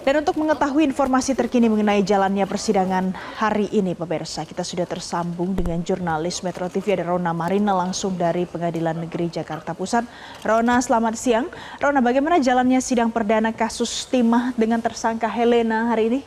Dan untuk mengetahui informasi terkini mengenai jalannya persidangan hari ini, pemirsa, kita sudah tersambung dengan jurnalis Metro TV ada Rona Marina langsung dari Pengadilan Negeri Jakarta Pusat. Rona, selamat siang. Rona, bagaimana jalannya sidang perdana kasus timah dengan tersangka Helena hari ini?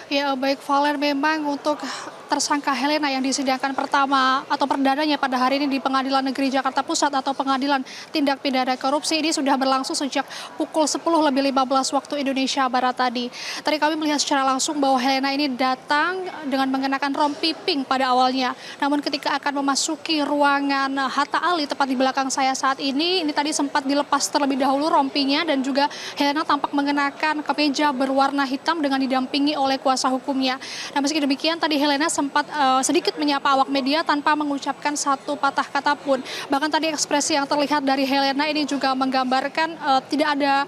Ya, baik Valen, memang untuk tersangka Helena yang disidangkan pertama atau perdananya pada hari ini di Pengadilan Negeri Jakarta Pusat atau Pengadilan Tindak Pidana Korupsi ini sudah berlangsung sejak pukul 10:15 waktu Indonesia Barat tadi. Tadi kami melihat secara langsung bahwa Helena ini datang dengan mengenakan rompi pink pada awalnya. Namun ketika akan memasuki ruangan Hatta Ali tepat di belakang saya saat ini tadi sempat dilepas terlebih dahulu rompinya dan juga Helena tampak mengenakan kemeja berwarna hitam dengan didampingi oleh kuasa hukumnya. Nah, meski demikian tadi Helena sempat sedikit menyapa awak media tanpa mengucapkan satu patah kata pun. Bahkan tadi ekspresi yang terlihat dari Helena ini juga menggambarkan tidak ada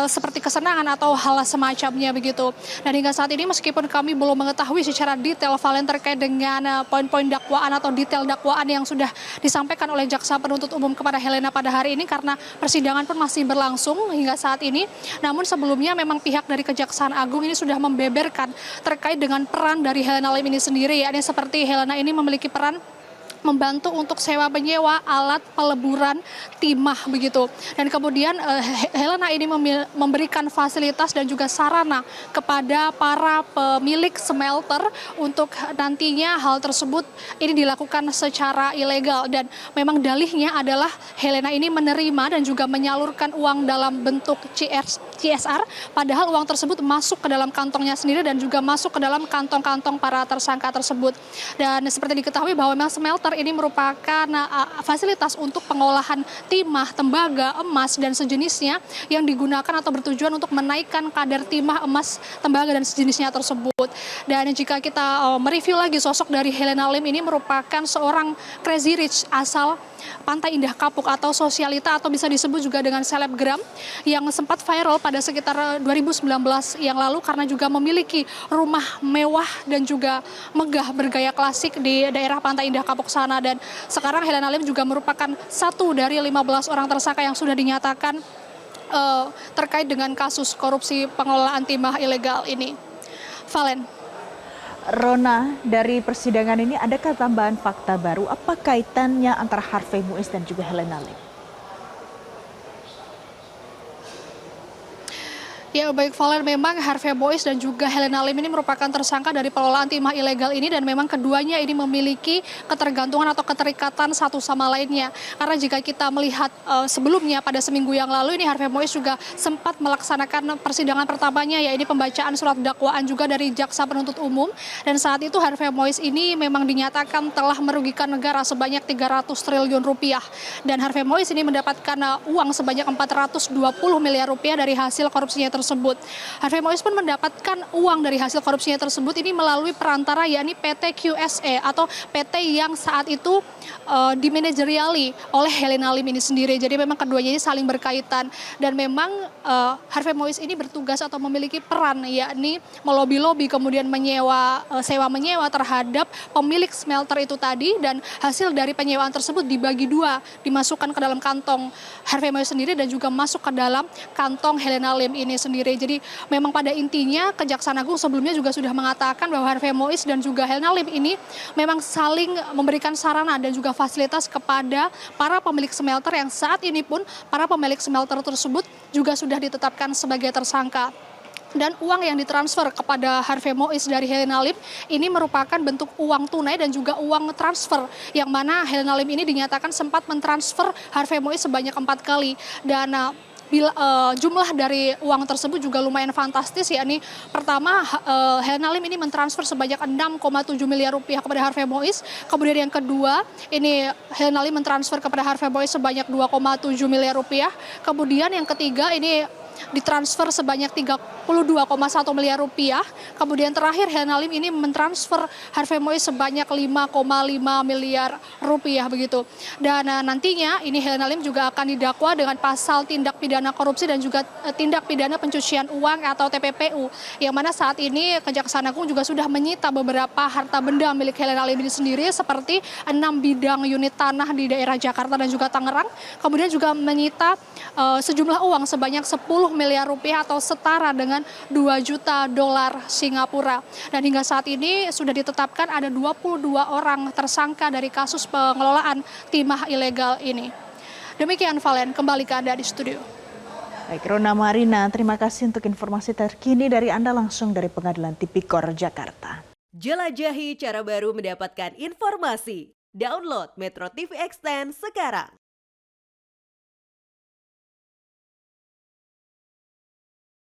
seperti kesenangan atau hal semacamnya begitu. Dan hingga saat ini meskipun kami belum mengetahui secara detail Valen terkait dengan poin-poin dakwaan atau detail dakwaan yang sudah disampaikan oleh jaksa penuntut umum kepada Helena pada hari ini karena persidangan pun masih berlangsung hingga saat ini. Namun sebelumnya memang pihak dari Kejaksaan Agung ini sudah membeberkan terkait dengan peran dari Helena Lim ini sendiri, yakni seperti Helena ini memiliki peran membantu untuk sewa menyewa alat peleburan timah begitu. Dan kemudian Helena ini memberikan fasilitas dan juga sarana kepada para pemilik smelter untuk nantinya hal tersebut ini dilakukan secara ilegal. Dan memang dalihnya adalah Helena ini menerima dan juga menyalurkan uang dalam bentuk CSR, padahal uang tersebut masuk ke dalam kantongnya sendiri dan juga masuk ke dalam kantong-kantong para tersangka tersebut. Dan seperti diketahui bahwa memang smelter ini merupakan fasilitas untuk pengolahan timah, tembaga, emas, dan sejenisnya yang digunakan atau bertujuan untuk menaikkan kadar timah, emas, tembaga, dan sejenisnya tersebut. Dan jika kita mereview lagi sosok dari Helena Lim ini merupakan seorang crazy rich asal Pantai Indah Kapuk atau sosialita atau bisa disebut juga dengan selebgram yang sempat viral pada sekitar 2019 yang lalu karena juga memiliki rumah mewah dan juga megah bergaya klasik di daerah Pantai Indah Kapuk sana. Dan sekarang Helena Lim juga merupakan satu dari 15 orang tersangka yang sudah dinyatakan terkait dengan kasus korupsi pengelolaan timah ilegal ini. Valen. Rona, dari persidangan ini adakah tambahan fakta baru? Apa kaitannya antara Harvey Muiz dan juga Helena Lim? Ya, baik Valen, memang Harvey Muiz dan juga Helena Lim ini merupakan tersangka dari pengelolaan timah ilegal ini dan memang keduanya ini memiliki ketergantungan atau keterikatan satu sama lainnya. Karena jika kita melihat sebelumnya pada seminggu yang lalu ini Harvey Muiz juga sempat melaksanakan persidangan pertamanya, yaitu pembacaan surat dakwaan juga dari jaksa penuntut umum. Dan saat itu Harvey Muiz ini memang dinyatakan telah merugikan negara sebanyak 300 triliun rupiah. Dan Harvey Muiz ini mendapatkan uang sebanyak 420 miliar rupiah dari hasil korupsinya tersebut. Harvey Muiz pun mendapatkan uang dari hasil korupsinya tersebut ini melalui perantara yakni PT QSE atau PT yang saat itu dimanajeriali oleh Helena Lim ini sendiri. Jadi memang keduanya ini saling berkaitan dan memang Harvey Muiz ini bertugas atau memiliki peran yakni melobi-lobi kemudian sewa menyewa terhadap pemilik smelter itu tadi dan hasil dari penyewaan tersebut dibagi dua, dimasukkan ke dalam kantong Harvey Muiz sendiri dan juga masuk ke dalam kantong Helena Lim ini sendiri. Jadi memang pada intinya Kejaksaan Agung sebelumnya juga sudah mengatakan bahwa Harvey Muiz dan juga Helena Lim ini memang saling memberikan sarana dan juga fasilitas kepada para pemilik smelter yang saat ini pun para pemilik smelter tersebut juga sudah ditetapkan sebagai tersangka. Dan uang yang ditransfer kepada Harvey Muiz dari Helena Lim ini merupakan bentuk uang tunai dan juga uang transfer yang mana Helena Lim ini dinyatakan sempat mentransfer Harvey Muiz sebanyak 4 kali. Dan jumlah dari uang tersebut juga lumayan fantastis, yakni pertama Helena Lim ini mentransfer sebanyak 6,7 miliar rupiah kepada Harvey Muiz. Kemudian yang kedua ini Helena Lim mentransfer kepada Harvey Muiz sebanyak 2,7 miliar rupiah. Kemudian yang ketiga ini ditransfer sebanyak 32,1 miliar rupiah. Kemudian terakhir Helena Lim ini mentransfer Harvey Muiz sebanyak 5,5 miliar rupiah begitu. Dan nantinya ini Helena Lim juga akan didakwa dengan pasal tindak pidana korupsi dan juga tindak pidana pencucian uang atau TPPU. Yang mana saat ini Kejaksaan Agung juga sudah menyita beberapa harta benda milik Helena Lim ini sendiri seperti 6 bidang unit tanah di daerah Jakarta dan juga Tangerang. Kemudian juga menyita sejumlah uang sebanyak 10 miliar rupiah atau setara dengan 2 juta dolar Singapura. Dan hingga saat ini sudah ditetapkan ada 22 orang tersangka dari kasus pengelolaan timah ilegal ini. Demikian Valen, kembali ke Anda di studio. Baik, Rona Marina, terima kasih untuk informasi terkini dari Anda langsung dari Pengadilan Tipikor Jakarta. Jelajahi cara baru mendapatkan informasi. Download Metro TV Extend sekarang.